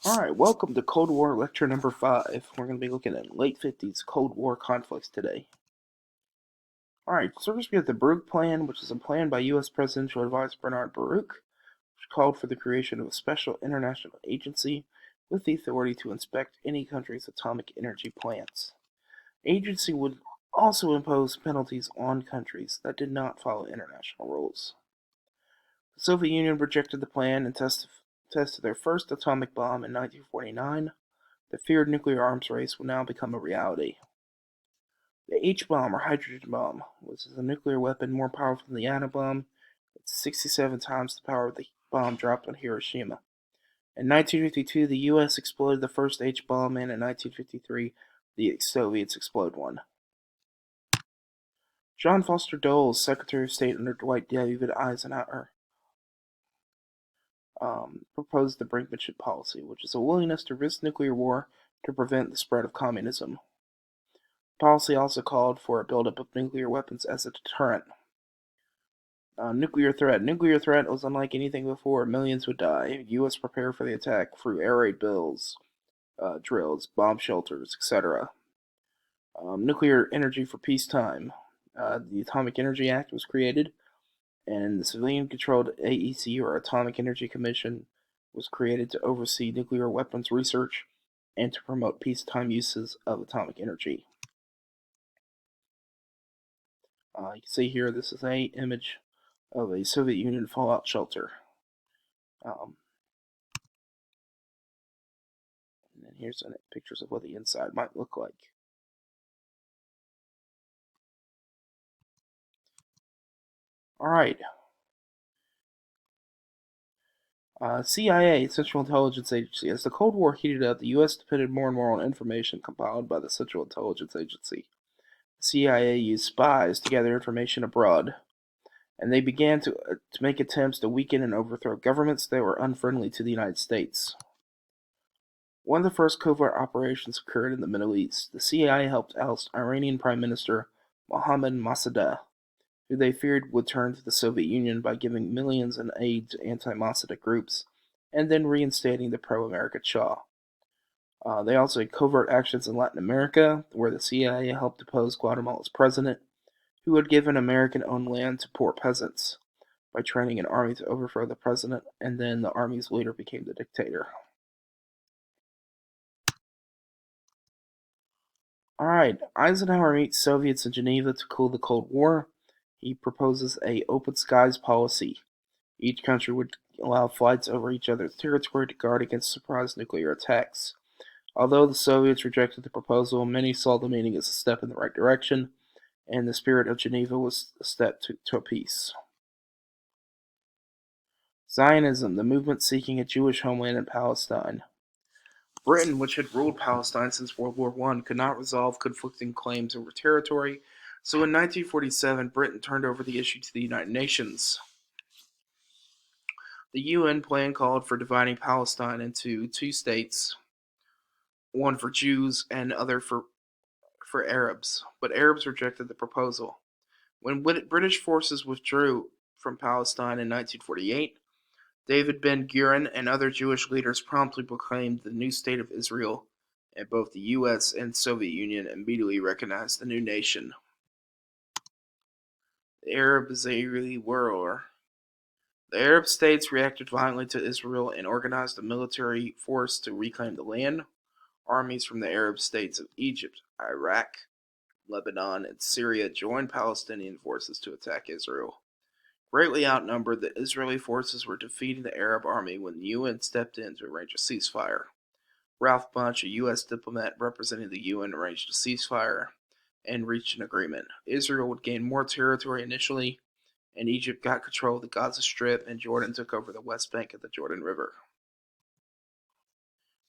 Alright, welcome to Cold War Lecture number 5. We're going to be looking at late 50s Cold War conflicts today. Alright, so first we have the Baruch Plan, which is a plan by U.S. Presidential Advisor Bernard Baruch, which called for the creation of a special international agency with the authority to inspect any country's atomic energy plants. The agency would also impose penalties on countries that did not follow international rules. The Soviet Union rejected the plan and tested their first atomic bomb in 1949. The feared nuclear arms race would now become a reality. The H-bomb, or hydrogen bomb, was a nuclear weapon more powerful than the atom bomb. It's 67 times the power of the bomb dropped on Hiroshima. In 1952, the U.S. exploded the first H-bomb, and in 1953, the Soviets exploded one. John Foster Dulles, Secretary of State under Dwight David Eisenhower, proposed the Brinkmanship policy, which is a willingness to risk nuclear war to prevent the spread of communism. The policy also called for a buildup of nuclear weapons as a deterrent. Nuclear threat. Nuclear threat was unlike anything before. Millions would die. U.S. prepared for the attack through air raid drills, bomb shelters, etc. Nuclear energy for peacetime. The Atomic Energy Act was created, and the civilian-controlled AEC, or Atomic Energy Commission, was created to oversee nuclear weapons research and to promote peacetime uses of atomic energy. You can see here, this is an image of a Soviet Union fallout shelter. And then here's some pictures of what the inside might look like. Alright. CIA, Central Intelligence Agency. As the Cold War heated up, the U.S. depended more and more on information compiled by the Central Intelligence Agency. The CIA used spies to gather information abroad, and they began to make attempts to weaken and overthrow governments that were unfriendly to the United States. One of the first covert operations occurred in the Middle East. The CIA helped oust Iranian Prime Minister Mohammad Mossadegh, who they feared would turn to the Soviet Union by giving millions in aid to anti-Mossadegh groups, and then reinstating the pro-American Shah. They also had covert actions in Latin America, where the CIA helped depose Guatemala's president, who had given American-owned land to poor peasants, by training an army to overthrow the president, and then the army's leader became the dictator. Alright, Eisenhower meets Soviets in Geneva to cool the Cold War. He proposes a open skies policy. Each country would allow flights over each other's territory to guard against surprise nuclear attacks. Although the Soviets rejected the proposal, many saw the meeting as a step in the right direction, and the spirit of Geneva was a step to peace. Zionism, the movement seeking a Jewish homeland in Palestine. Britain, which had ruled Palestine since World War I, could not resolve conflicting claims over territory, so in 1947 Britain turned over the issue to the United Nations. The UN plan called for dividing Palestine into two states, one for Jews and other for Arabs, but Arabs rejected the proposal. When British forces withdrew from Palestine in 1948, David Ben-Gurion and other Jewish leaders promptly proclaimed the new state of Israel, and both the U.S. and Soviet Union immediately recognized the new nation. The Arab-Israeli War. The Arab states reacted violently to Israel and organized a military force to reclaim the land. Armies from the Arab states of Egypt, Iraq, Lebanon, and Syria joined Palestinian forces to attack Israel. Greatly outnumbered, the Israeli forces were defeating the Arab army when the UN stepped in to arrange a ceasefire. Ralph Bunche, a U.S. diplomat representing the UN, arranged a ceasefire and reached an agreement. Israel would gain more territory initially, and Egypt got control of the Gaza Strip, and Jordan took over the West Bank of the Jordan River.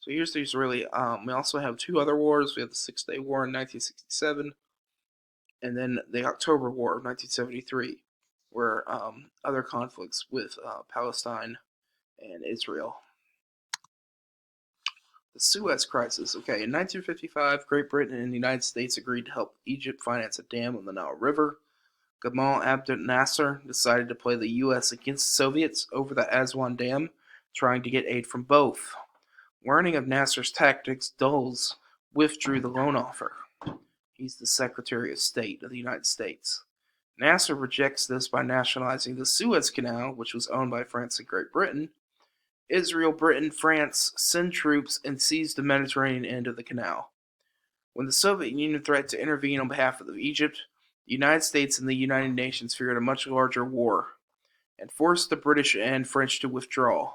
So here's the Israeli. We also have two other wars. We have the Six-Day War in 1967, and then the October War of 1973, where other conflicts with Palestine and Israel. The Suez Crisis. Okay, in 1955, Great Britain and the United States agreed to help Egypt finance a dam on the Nile River. Gamal Abdel Nasser decided to play the U.S. against the Soviets over the Aswan Dam, trying to get aid from both. Learning of Nasser's tactics, Dulles withdrew the loan offer. He's the Secretary of State of the United States. Nasser rejects this by nationalizing the Suez Canal, which was owned by France and Great Britain. Israel, Britain, France send troops and seize the Mediterranean end of the canal. When the Soviet Union threatened to intervene on behalf of Egypt, the United States and the United Nations feared a much larger war and forced the British and French to withdraw.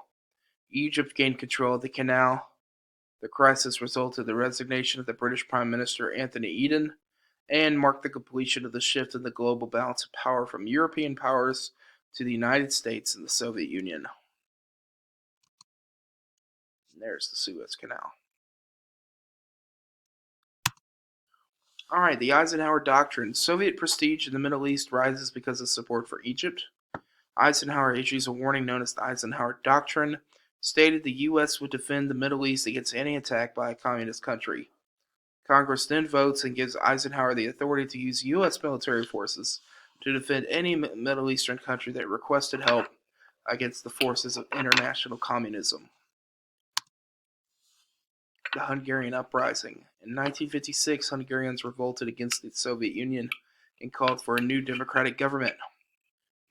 Egypt gained control of the canal. The crisis resulted in the resignation of the British Prime Minister Anthony Eden and marked the completion of the shift in the global balance of power from European powers to the United States and the Soviet Union. And there's the Suez Canal. Alright, the Eisenhower Doctrine. Soviet prestige in the Middle East rises because of support for Egypt. Eisenhower issues a warning known as the Eisenhower Doctrine, stated the U.S. would defend the Middle East against any attack by a communist country. Congress then votes and gives Eisenhower the authority to use U.S. military forces to defend any Middle Eastern country that requested help against the forces of international communism. The Hungarian Uprising. In 1956, Hungarians revolted against the Soviet Union and called for a new democratic government.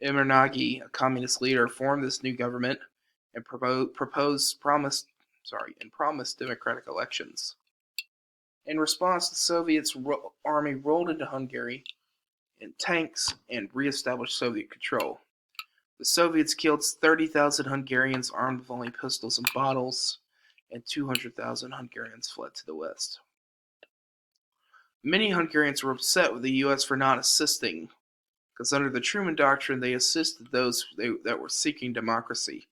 Imre Nagy, a communist leader, formed this new government and promised democratic elections. In response, the Soviet army rolled into Hungary in tanks and re-established Soviet control. The Soviets killed 30,000 Hungarians armed with only pistols and bottles, and 200,000 Hungarians fled to the west. Many Hungarians were upset with the U.S. for not assisting, because under the Truman Doctrine they assisted those that were seeking democracy.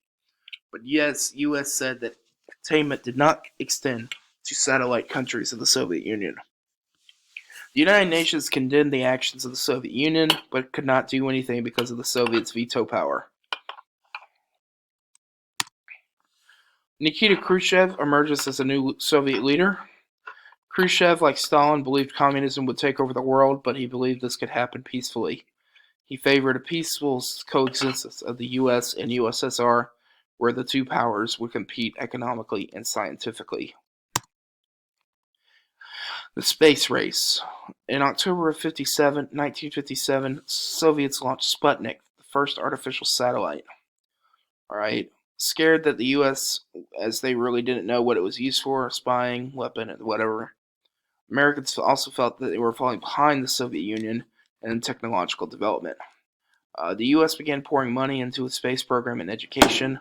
But yes, U.S. said that containment did not extend to satellite countries of the Soviet Union. The United Nations condemned the actions of the Soviet Union, but could not do anything because of the Soviets' veto power. Nikita Khrushchev emerges as a new Soviet leader. Khrushchev, like Stalin, believed communism would take over the world, but he believed this could happen peacefully. He favored a peaceful coexistence of the U.S. and USSR, where the two powers would compete economically and scientifically. The space race. In October of 1957, Soviets launched Sputnik, the first artificial satellite. Alright, scared that the U.S., as they really didn't know what it was used for, spying, weapon, whatever, Americans also felt that they were falling behind the Soviet Union in technological development. The U.S. began pouring money into its space program and education.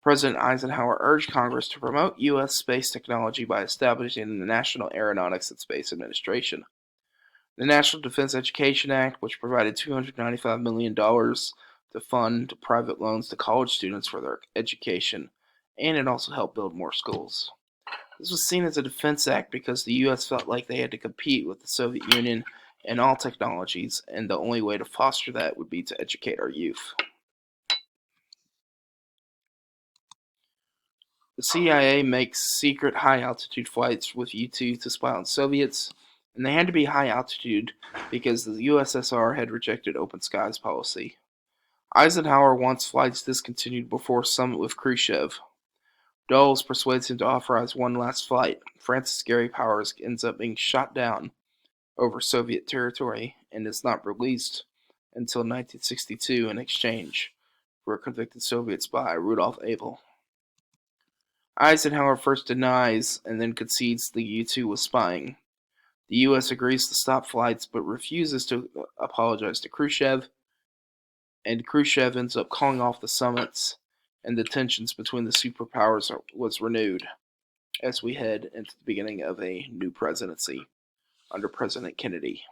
President Eisenhower urged Congress to promote U.S. space technology by establishing the National Aeronautics and Space Administration. The National Defense Education Act, which provided $295 million to fund private loans to college students for their education, and it also helped build more schools. This was seen as a defense act because the U.S. felt like they had to compete with the Soviet Union in all technologies, and the only way to foster that would be to educate our youth. The CIA makes secret high-altitude flights with U-2 to spy on Soviets, and they had to be high-altitude because the USSR had rejected open skies policy. Eisenhower wants flights discontinued before summit with Khrushchev. Dulles persuades him to authorize one last flight. Francis Gary Powers ends up being shot down over Soviet territory and is not released until 1962 in exchange for a convicted Soviet spy, Rudolf Abel. Eisenhower first denies and then concedes the U-2 was spying. The U.S. agrees to stop flights but refuses to apologize to Khrushchev, and Khrushchev ends up calling off the summits, and the tensions between the superpowers was renewed as we head into the beginning of a new presidency under President Kennedy.